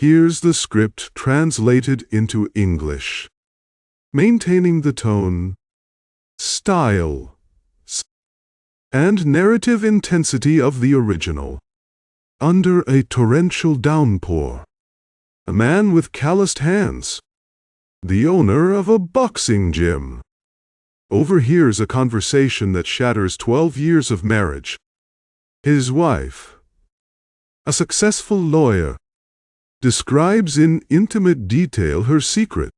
Here's the script translated into English. Maintaining the tone, style, and narrative intensity of the original. Under a torrential downpour, a man with calloused hands, the owner of a boxing gym, overhears a conversation that shatters 12 years of marriage. His wife, a successful lawyer, describes in intimate detail her secret,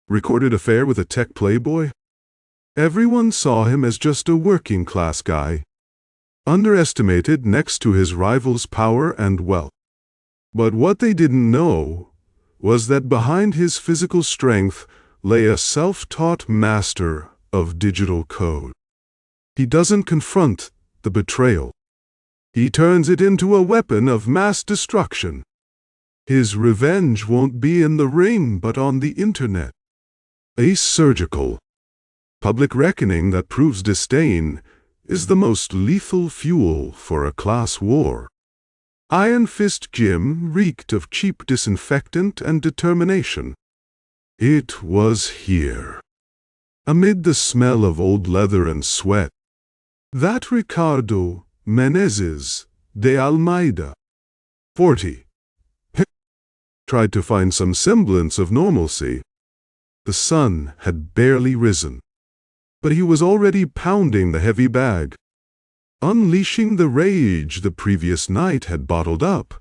recorded affair with a tech playboy. Everyone saw him as just a working-class guy, underestimated next to his rival's power and wealth. But what they didn't know was that behind his physical strength lay a self-taught master of digital code. He doesn't confront the betrayal. He turns it into a weapon of mass destruction. His revenge won't be in the ring but on the internet. A surgical, public reckoning that proves disdain is the most lethal fuel for a class war. Iron Fist Jim reeked of cheap disinfectant and determination. It was here, amid the smell of old leather and sweat, that Ricardo Menezes de Almeida, 40, tried to find some semblance of normalcy. The sun had barely risen, but he was already pounding the heavy bag, unleashing the rage the previous night had bottled up.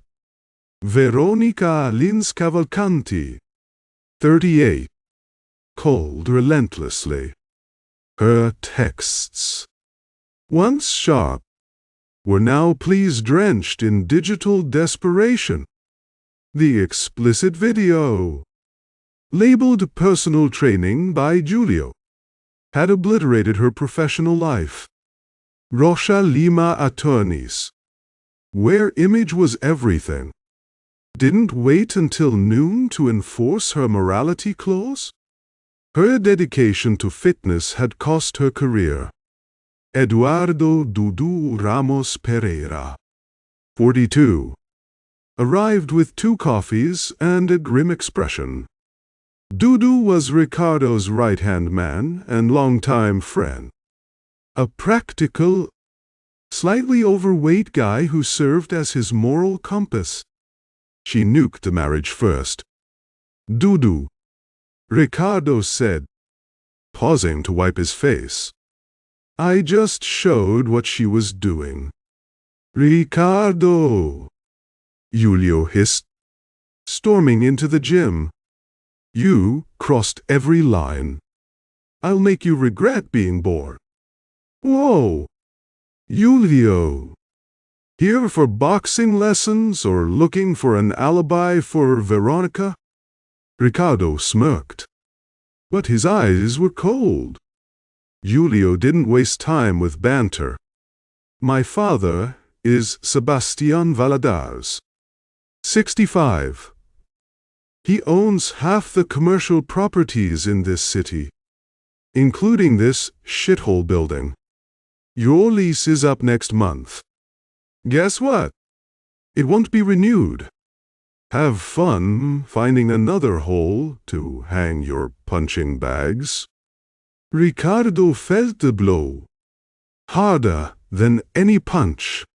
Veronica Lins Cavalcanti, 38, called relentlessly. Her texts, once sharp, were now pleas drenched in digital desperation. The explicit video, labeled personal training by Julio, had obliterated her professional life. Rocha Lima attorneys, where image was everything, didn't wait until noon to enforce her morality clause. Her dedication to fitness had cost her career. Eduardo Dudu Ramos Pereira, 42, arrived with 2 coffees and a grim expression. Dudu was Ricardo's right-hand man and longtime friend. A practical, slightly overweight guy who served as his moral compass. She nuked the marriage first. Dudu, Ricardo said, pausing to wipe his face. I just showed what she was doing. Ricardo, Julio hissed, storming into the gym. You crossed every line. I'll make you regret being born. Whoa! Julio! Here for boxing lessons or looking for an alibi for Veronica? Ricardo smirked, but his eyes were cold. Julio didn't waste time with banter. My father is Sebastián Valadares, 65. He owns half the commercial properties in this city, including this shithole building. Your lease is up next month. Guess what? It won't be renewed. Have fun finding another hole to hang your punching bags. Ricardo felt the blow, harder than any punch.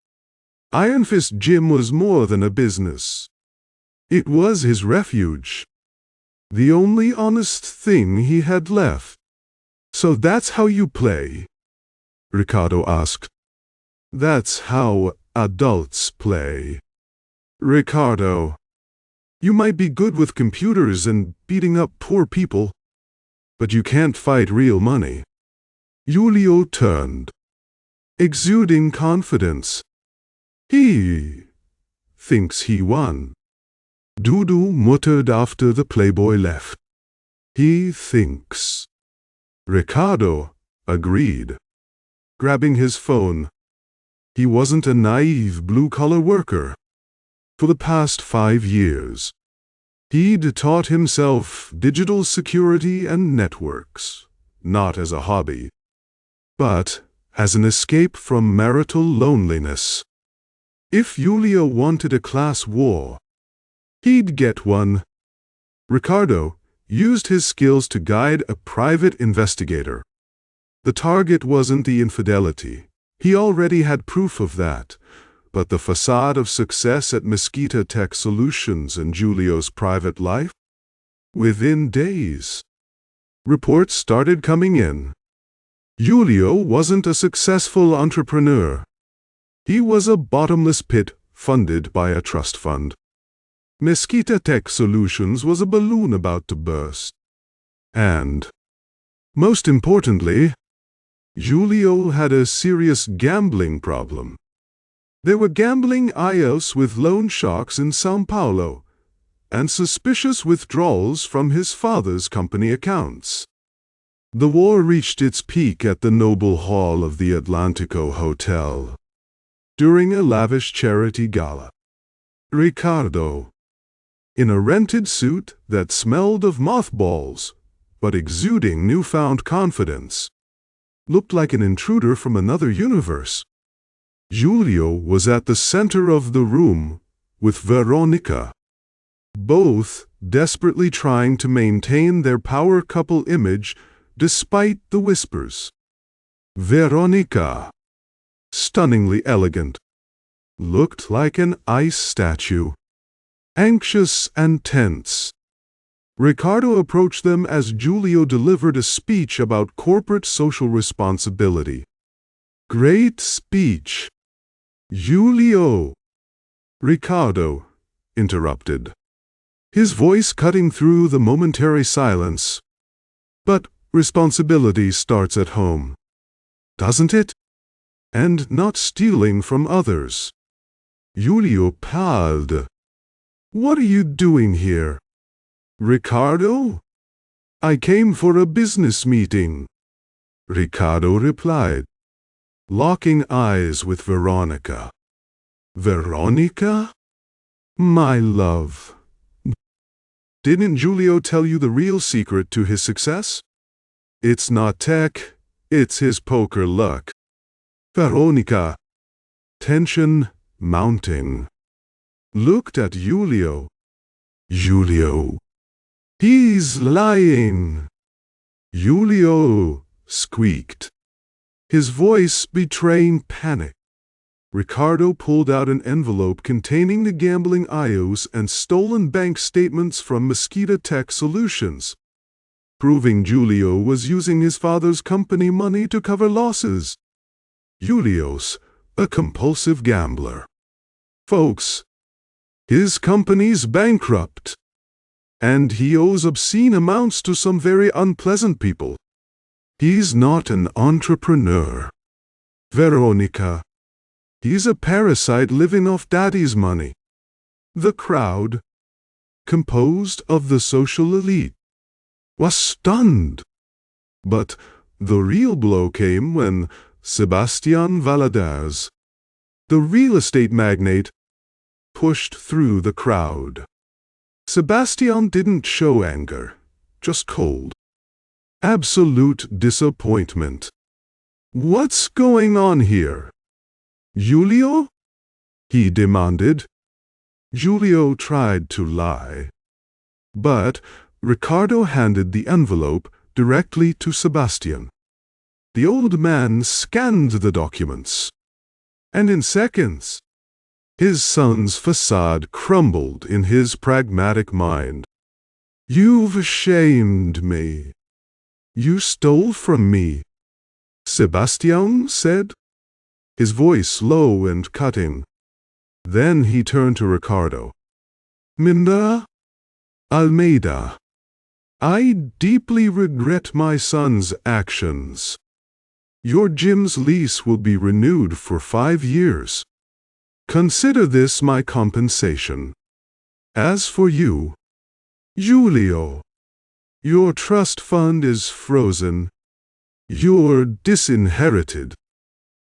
Iron Fist Jim was more than a business. It was his refuge, the only honest thing he had left. So that's how you play? Ricardo asked. That's how adults play. Ricardo, you might be good with computers and beating up poor people, but you can't fight real money. Julio turned, exuding confidence. He thinks he won. Dudu muttered after the playboy left. He thinks. Ricardo agreed, grabbing his phone. He wasn't a naive blue-collar worker. For the past 5 years, he'd taught himself digital security and networks, not as a hobby, but as an escape from marital loneliness. If Julio wanted a class war, He'd get one. Ricardo used his skills to guide a private investigator. The target wasn't the infidelity. He already had proof of that. But the facade of success at Mosquito Tech Solutions and Julio's private life? Within days, reports started coming in. Julio wasn't a successful entrepreneur. He was a bottomless pit funded by a trust fund. Mosquito Tech Solutions was a balloon about to burst. And, most importantly, Julio had a serious gambling problem. There were gambling IOs with loan sharks in São Paulo, and suspicious withdrawals from his father's company accounts. The war reached its peak at the noble hall of the Atlantico Hotel. During a lavish charity gala, Ricardo, in a rented suit that smelled of mothballs, but exuding newfound confidence, looked like an intruder from another universe. Julio was at the center of the room with Veronica, both desperately trying to maintain their power couple image despite the whispers. Veronica, stunningly elegant, looked like an ice statue, anxious and tense. Ricardo approached them as Julio delivered a speech about corporate social responsibility. Great speech. Julio, Ricardo interrupted, his voice cutting through the momentary silence. But responsibility starts at home, doesn't it? And not stealing from others. Julio paled. What are you doing here? Ricardo? I came for a business meeting, Ricardo replied, locking eyes with Veronica. Veronica? My love. Didn't Julio tell you the real secret to his success? It's not tech, it's his poker luck. Veronica, tension mounting, looked at Julio. Julio. He's lying. Julio squeaked, his voice betraying panic. Ricardo pulled out an envelope containing the gambling IOs and stolen bank statements from Mosquito Tech Solutions, proving Julio was using his father's company money to cover losses. Julio's a compulsive gambler. Folks, his company's bankrupt, and he owes obscene amounts to some very unpleasant people. He's not an entrepreneur. Veronica. He's a parasite living off daddy's money. The crowd, composed of the social elite, was stunned. But the real blow came when Sebastián Valadez, the real estate magnate, pushed through the crowd. Sebastián didn't show anger, just cold, absolute disappointment. What's going on here? Julio? He demanded. Julio tried to lie. But Ricardo handed the envelope directly to Sebastián. The old man scanned the documents, and in seconds, his son's facade crumbled in his pragmatic mind. You've shamed me. You stole from me, Sebastián said, his voice low and cutting. Then he turned to Ricardo. Minda Almeida, I deeply regret my son's actions. Your gym's lease will be renewed for 5 years. Consider this my compensation. As for you, Julio, your trust fund is frozen. You're disinherited.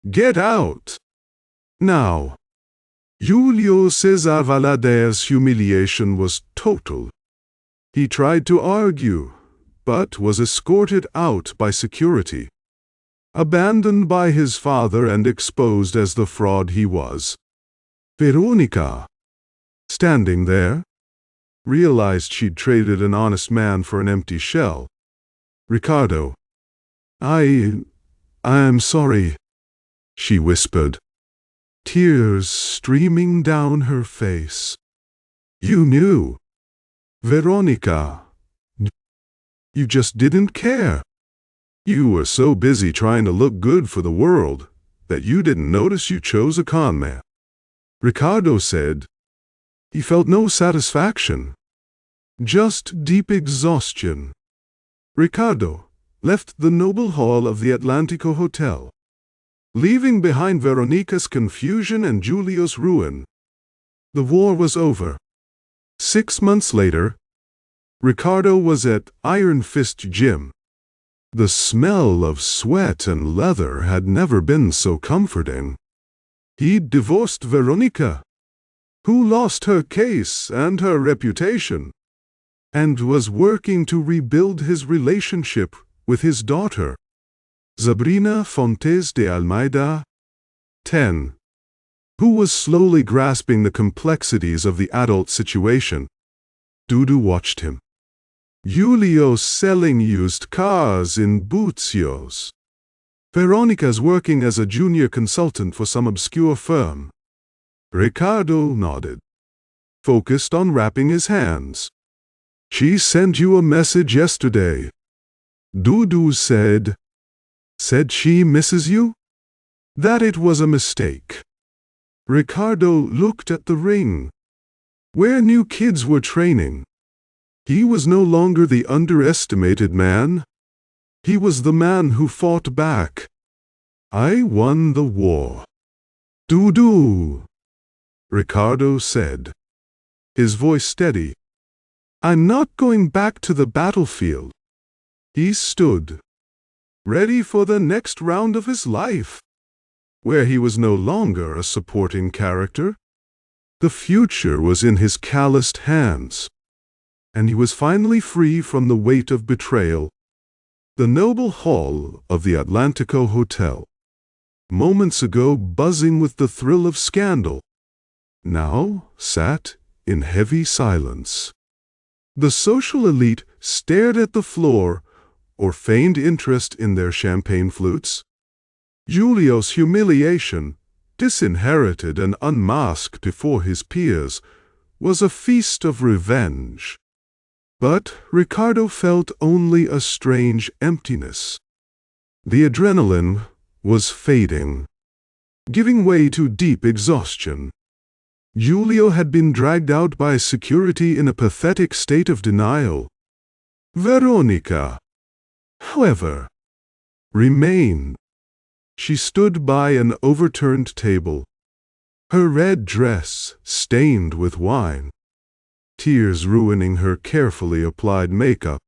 Get out! Now, Julio César Valadez's humiliation was total. He tried to argue, but was escorted out by security, abandoned by his father and exposed as the fraud he was. Veronica, standing there, realized she'd traded an honest man for an empty shell. "Ricardo, I'm sorry," she whispered, tears streaming down her face. "You knew. Veronica. You just didn't care. You were so busy trying to look good for the world that you didn't notice you chose a con man." Ricardo said. He felt no satisfaction, just deep exhaustion. Ricardo left the noble hall of the Atlantico Hotel, leaving behind Veronica's confusion and Giulio's ruin. The war was over. 6 months later, Ricardo was at Iron Fist Gym. The smell of sweat and leather had never been so comforting. He'd divorced Veronica, who lost her case and her reputation, and was working to rebuild his relationship with his daughter, Sabrina Fontes de Almeida, 10, who was slowly grasping the complexities of the adult situation. Dudu watched him. Giulio's selling used cars in Buzios. Veronica's working as a junior consultant for some obscure firm. Ricardo nodded, focused on wrapping his hands. "She sent you a message yesterday," Dudu said. "Said she misses you? That it was a mistake." Ricardo looked at the ring, where new kids were training. He was no longer the underestimated man. He was the man who fought back. "I won the war." "Dudu," Ricardo said, his voice steady. "I'm not going back to the battlefield." He stood, ready for the next round of his life, where he was no longer a supporting character. The future was in his calloused hands, and he was finally free from the weight of betrayal. The noble hall of the Atlantico Hotel, moments ago buzzing with the thrill of scandal, now sat in heavy silence. The social elite stared at the floor or feigned interest in their champagne flutes. Giulio's humiliation, disinherited and unmasked before his peers, was a feast of revenge. But Ricardo felt only a strange emptiness. The adrenaline was fading, giving way to deep exhaustion. Giulio had been dragged out by security in a pathetic state of denial. Veronica, however, remained. She stood by an overturned table, her red dress stained with wine, tears ruining her carefully applied makeup.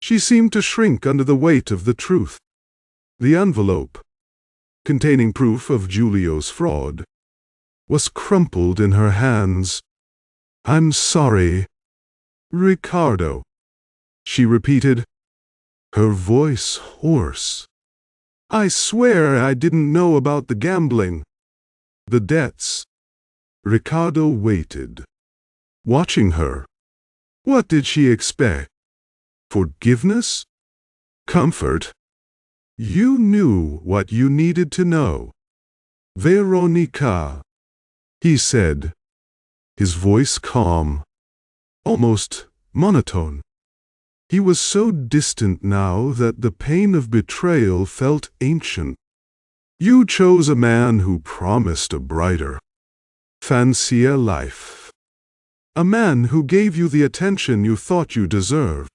She seemed to shrink under the weight of the truth. The envelope, containing proof of Giulio's fraud, was crumpled in her hands. "I'm sorry, Ricardo," she repeated, her voice hoarse. "I swear I didn't know about the gambling, the debts." Ricardo waited, watching her. What did she expect? Forgiveness? Comfort? You knew what you needed to know. "Veronica," he said, his voice calm, almost monotone. He was so distant now that the pain of betrayal felt ancient. "You chose a man who promised a brighter, fancier life. A man who gave you the attention you thought you deserved.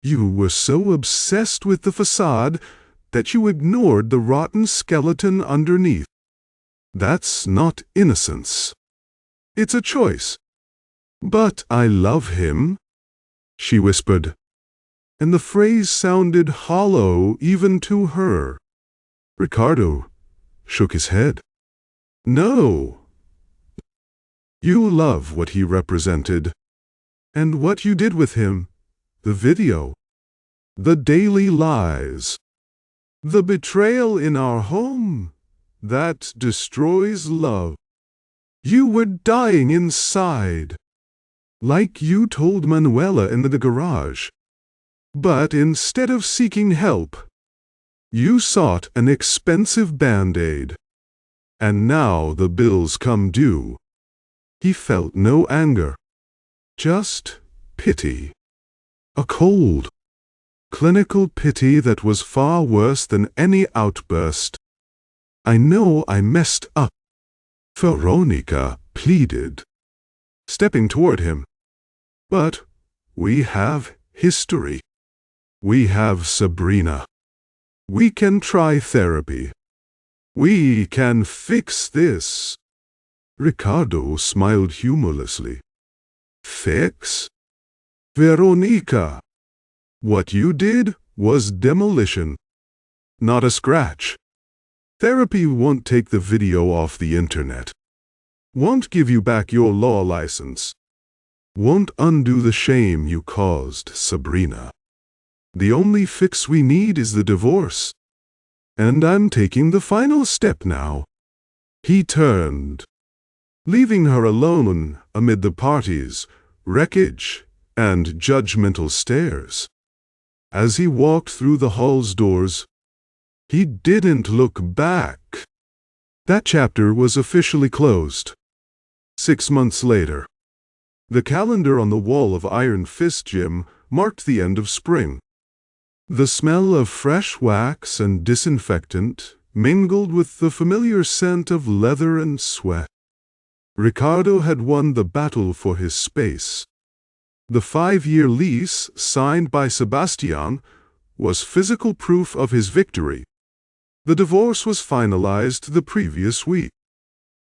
You were so obsessed with the facade that you ignored the rotten skeleton underneath. That's not innocence. It's a choice." "But I love him," she whispered, and the phrase sounded hollow even to her. Ricardo shook his head. "No. You love what he represented, and what you did with him, the video, the daily lies, the betrayal in our home, that destroys love. You were dying inside." like you told Manuela in the garage. But instead of seeking help, you sought an expensive Band-Aid. And now the bills come due. He felt no anger, just pity. A cold, clinical pity that was far worse than any outburst. I know I messed up, Veronica pleaded, stepping toward him. But we have history. We have Sabrina. We can try therapy. We can fix this. Ricardo smiled humorlessly. Fix? Veronica, what you did was demolition, not a scratch. Therapy won't take the video off the internet, won't give you back your law license, won't undo the shame you caused Sabrina. The only fix we need is the divorce. And I'm taking the final step now. He turned, leaving her alone amid the parties, wreckage, and judgmental stares. As he walked through the hall's doors, he didn't look back. That chapter was officially closed. 6 months later, the calendar on the wall of Iron Fist Gym marked the end of spring. The smell of fresh wax and disinfectant mingled with the familiar scent of leather and sweat. Ricardo had won the battle for his space. The 5-year lease signed by Sebastian was physical proof of his victory. The divorce was finalized the previous week.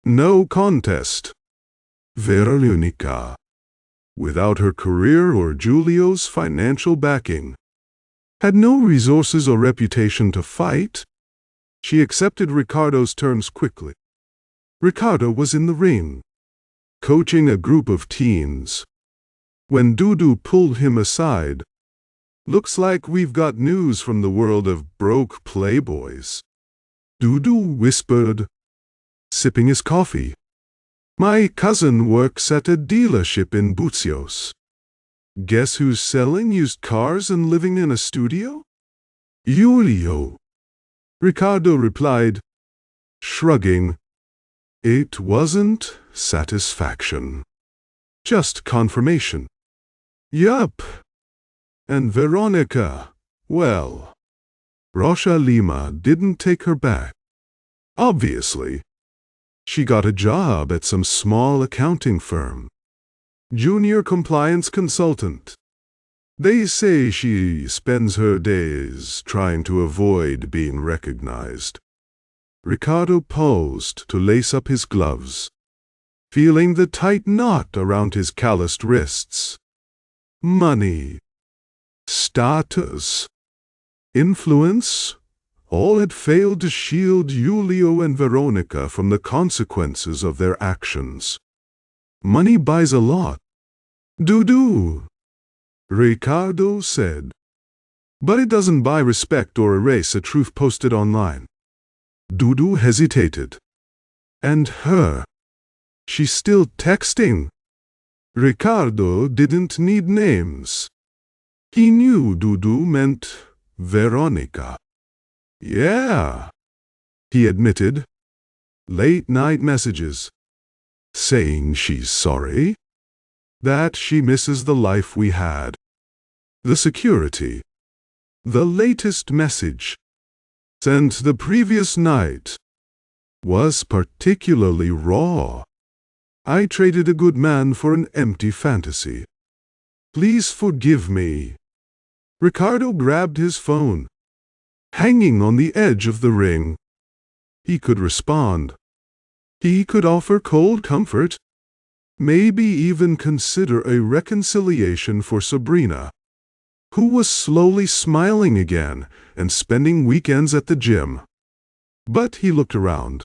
No contest. Veronica, without her career or Julio's financial backing, had no resources or reputation to fight. She accepted Ricardo's terms quickly. Ricardo was in the ring, coaching a group of teens, when Dudu pulled him aside. Looks like we've got news from the world of broke playboys, Dudu whispered, sipping his coffee. My cousin works at a dealership in Bucios. Guess who's selling used cars and living in a studio? Julio, Ricardo replied, shrugging. It wasn't satisfaction, just confirmation. Yup. And Veronica, well, Rocha Lima didn't take her back. Obviously, she got a job at some small accounting firm. Junior compliance consultant. They say she spends her days trying to avoid being recognized. Ricardo paused to lace up his gloves, feeling the tight knot around his calloused wrists. Money, status, influence, all had failed to shield Julio and Veronica from the consequences of their actions. Money buys a lot. Dudu, Ricardo said. But it doesn't buy respect or erase a truth posted online. Dudu hesitated. And her? She's still texting. Ricardo didn't need names. He knew Dudu meant Veronica. Yeah, he admitted. Late-night messages, saying she's sorry, that she misses the life we had. The security. The latest message, sent the previous night, was particularly raw. I traded a good man for an empty fantasy. Please forgive me. Ricardo grabbed his phone. Hanging on the edge of the ring. He could respond. He could offer cold comfort. Maybe even consider a reconciliation for Sabrina, who was slowly smiling again and spending weekends at the gym. But he looked around.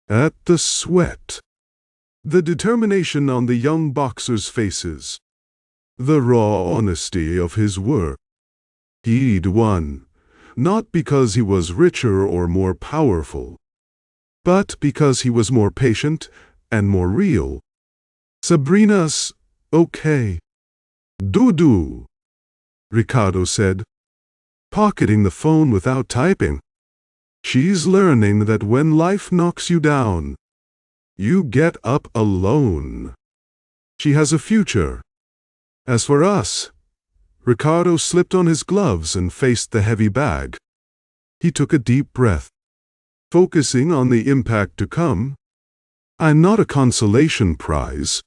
At the sweat. The determination on the young boxers' faces. The raw honesty of his work. He'd won. Not because he was richer or more powerful, but because he was more patient and more real. Sabrina's Okay. Dudu, Ricardo said, pocketing the phone without typing. She's learning that when life knocks you down, you get up alone. She has a future. As for us, Ricardo slipped on his gloves and faced the heavy bag. He took a deep breath, focusing on the impact to come. I'm not a consolation prize,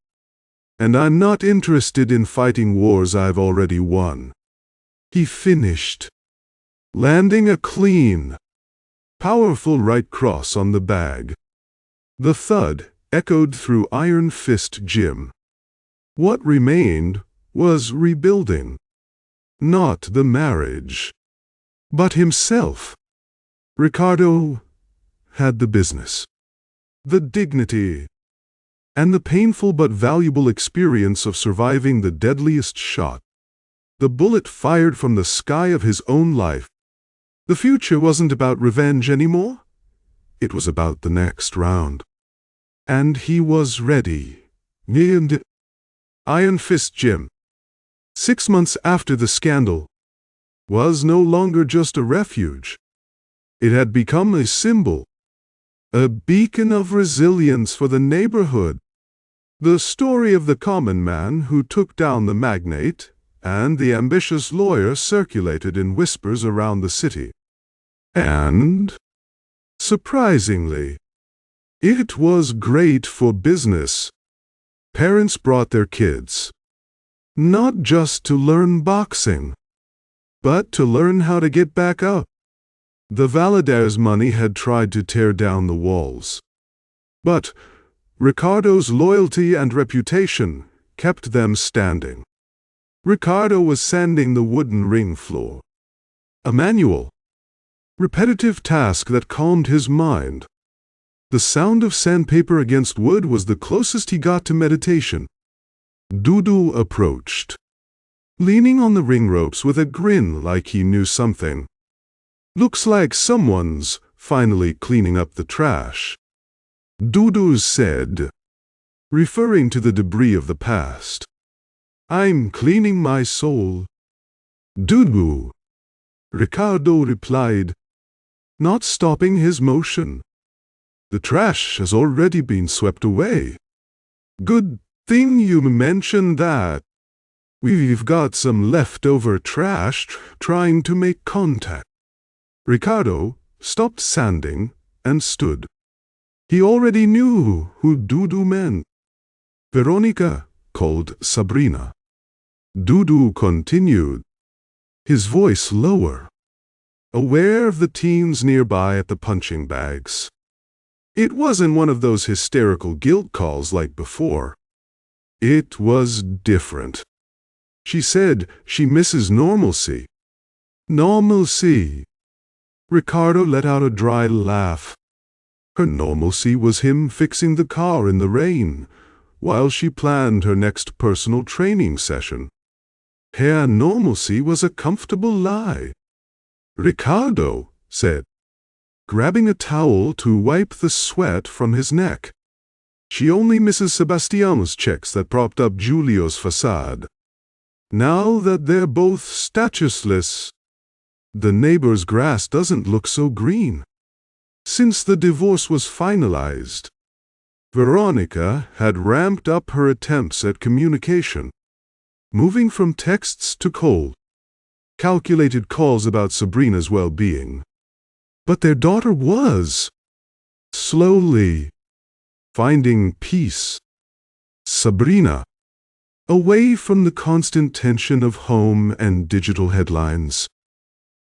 and I'm not interested in fighting wars I've already won. He finished, landing a clean, powerful right cross on the bag. The thud echoed through Iron Fist Gym. What remained was rebuilding. Not the marriage, but himself. Ricardo had the business, the dignity, and the painful but valuable experience of surviving the deadliest shot. The bullet fired from the sky of his own life. The future wasn't about revenge anymore. It was about the next round. And he was ready. Iron Fist Gym, 6 months after the scandal, was no longer just a refuge. It had become a symbol, a beacon of resilience for the neighborhood. The story of the common man who took down the magnate and the ambitious lawyer circulated in whispers around the city. And, surprisingly, it was great for business. Parents brought their kids, not just to learn boxing, but to learn how to get back up. The Valadares' money had tried to tear down the walls, but Ricardo's loyalty and reputation kept them standing. Ricardo was sanding the wooden ring floor, a manual, repetitive task that calmed his mind. The sound of sandpaper against wood was the closest he got to meditation. Dudu approached, leaning on the ring ropes with a grin like he knew something. Looks like someone's finally cleaning up the trash, Dudu said, referring to the debris of the past. I'm cleaning my soul. Dudu, Ricardo replied, not stopping his motion. The trash has already been swept away. Good thing you mentioned that. We've got some leftover trash trying to make contact. Ricardo stopped sanding and stood. He already knew who Dudu meant. Veronica called Sabrina. Dudu continued, his voice lower, aware of the teens nearby at the punching bags. It wasn't one of those hysterical guilt calls like before. It was different. She said she misses normalcy. Normalcy. Ricardo let out a dry laugh. Her normalcy was him fixing the car in the rain, while she planned her next personal training session. Her normalcy was a comfortable lie. Ricardo said, grabbing a towel to wipe the sweat from his neck. She only misses Sebastiano's checks that propped up Giulio's facade. Now that they're both statusless, the neighbor's grass doesn't look so green. Since the divorce was finalized, Veronica had ramped up her attempts at communication, moving from texts to cold, calculated calls about Sabrina's well-being. But their daughter was, slowly, finding peace. Sabrina, away from the constant tension of home and digital headlines,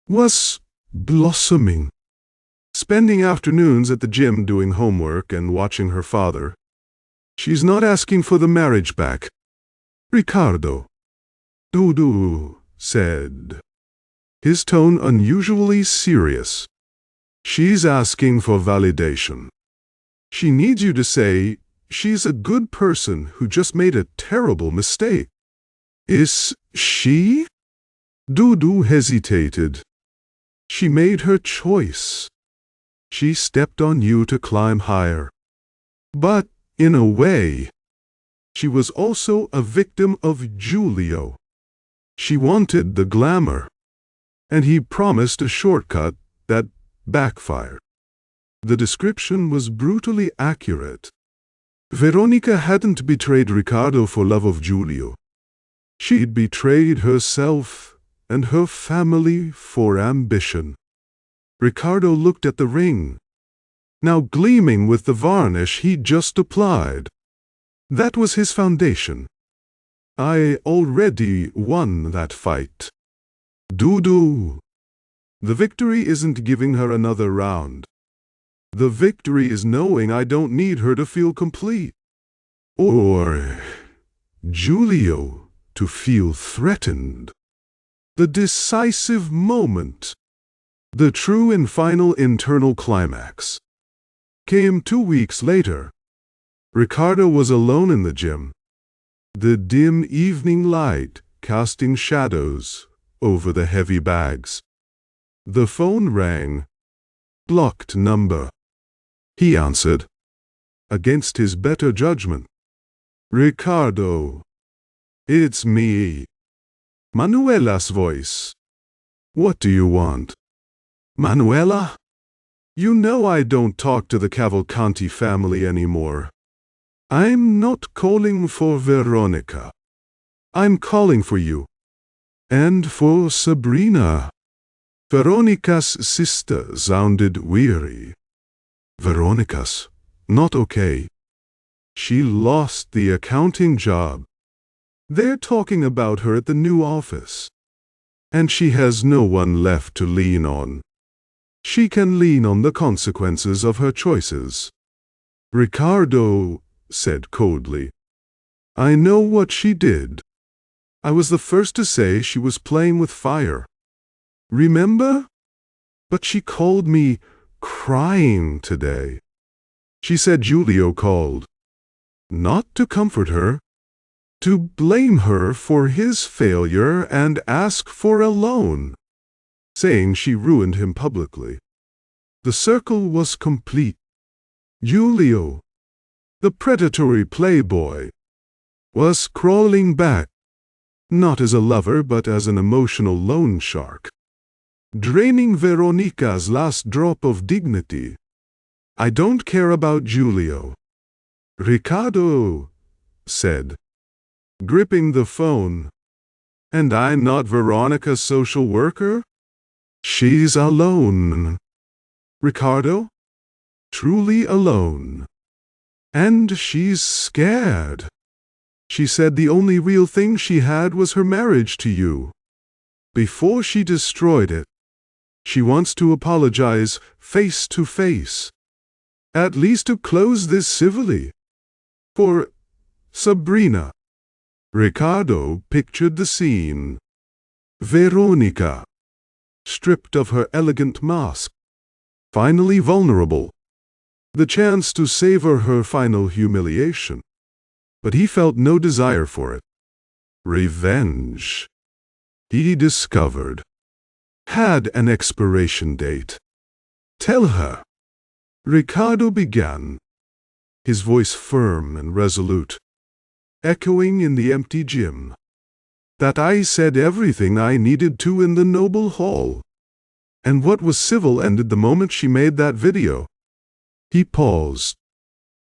was blossoming. Spending afternoons at the gym doing homework and watching her father. She's not asking for the marriage back. Ricardo, Dudu said, his tone unusually serious. She's asking for validation. She needs you to say she's a good person who just made a terrible mistake. Is she? Dudu hesitated. She made her choice. She stepped on you to climb higher. But, in a way, She was also a victim of Giulio. She wanted the glamour, and he promised a shortcut that backfired. The description was brutally accurate. Veronica hadn't betrayed Ricardo for love of Giulio. She'd betrayed herself and her family for ambition. Ricardo looked at the ring, now gleaming with the varnish he'd just applied. That was his foundation. I already won that fight. Doo-doo. The victory isn't giving her another round. The victory is knowing I don't need her to feel complete. Or Giulio to feel threatened. The decisive moment, the true and final internal climax, came 2 weeks later. Ricardo was alone in the gym, the dim evening light casting shadows over the heavy bags. The phone rang. Blocked number. He answered, against his better judgment. Ricardo. It's me. Manuela's voice. What do you want? Manuela? You know I don't talk to the Cavalcanti family anymore. I'm not calling for Veronica. I'm calling for you. And for Sabrina. Veronica's sister sounded weary. Veronica's not okay. She lost the accounting job. They're talking about her at the new office. And she has no one left to lean on. She can lean on the consequences of her choices. Ricardo said coldly, I know what she did. I was the first to say she was playing with fire. Remember? But she called me crying today. She said Giulio called. Not to comfort her, to blame her for his failure and ask for a loan, saying she ruined him publicly. The circle was complete. Giulio, the predatory playboy, was crawling back, not as a lover but as an emotional loan shark, draining Veronica's last drop of dignity. I don't care about Giulio, Ricardo said, gripping the phone. And I'm not Veronica's social worker? She's alone. Ricardo? Truly alone. And she's scared. She said the only real thing she had was her marriage to you. Before she destroyed it, she wants to apologize face to face. At least to close this civilly. For Sabrina. Ricardo pictured the scene. Veronica, stripped of her elegant mask, finally vulnerable. The chance to savor her final humiliation. But he felt no desire for it. Revenge, he discovered, had an expiration date. Tell her. Ricardo began, his voice firm and resolute, echoing in the empty gym, that I said everything I needed to in the noble hall. And what was civil ended the moment she made that video. He paused,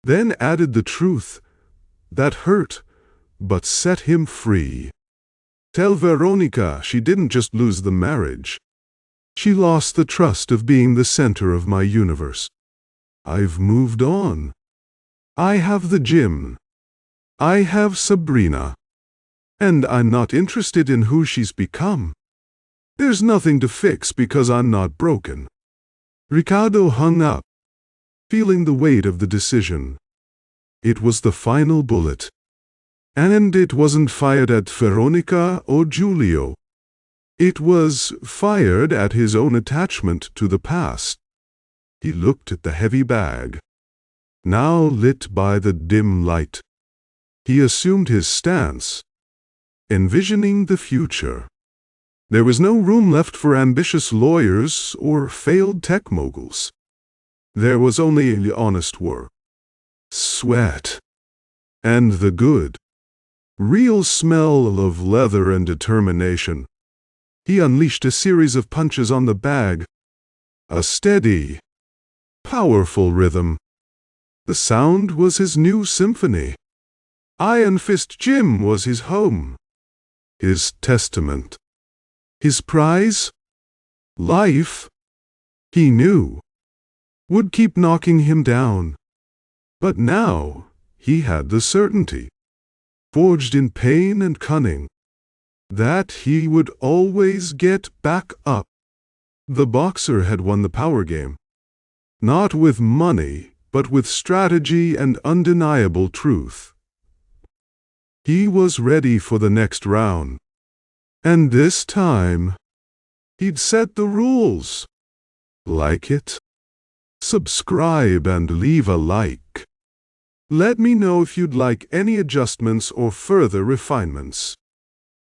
then added the truth that hurt, but set him free. Tell Veronica she didn't just lose the marriage. She lost the trust of being the center of my universe. I've moved on. I have the gym. I have Sabrina. And I'm not interested in who she's become. There's nothing to fix because I'm not broken. Ricardo hung up, feeling the weight of the decision. It was the final bullet. And it wasn't fired at Veronica or Giulio. It was fired at his own attachment to the past. He looked at the heavy bag, now lit by the dim light. He assumed his stance, envisioning the future. There was no room left for ambitious lawyers or failed tech moguls. There was only honest work, sweat, and the good, real smell of leather and determination. He unleashed a series of punches on the bag, a steady, powerful rhythm. The sound was his new symphony. Iron Fist Gym was his home, his testament. His prize? Life, he knew, would keep knocking him down. But now he had the certainty, forged in pain and cunning, that he would always get back up. The boxer had won the power game, not with money, but with strategy and undeniable truth. He was ready for the next round. And this time, he'd set the rules. Like it? Subscribe and leave a like. Let me know if you'd like any adjustments or further refinements.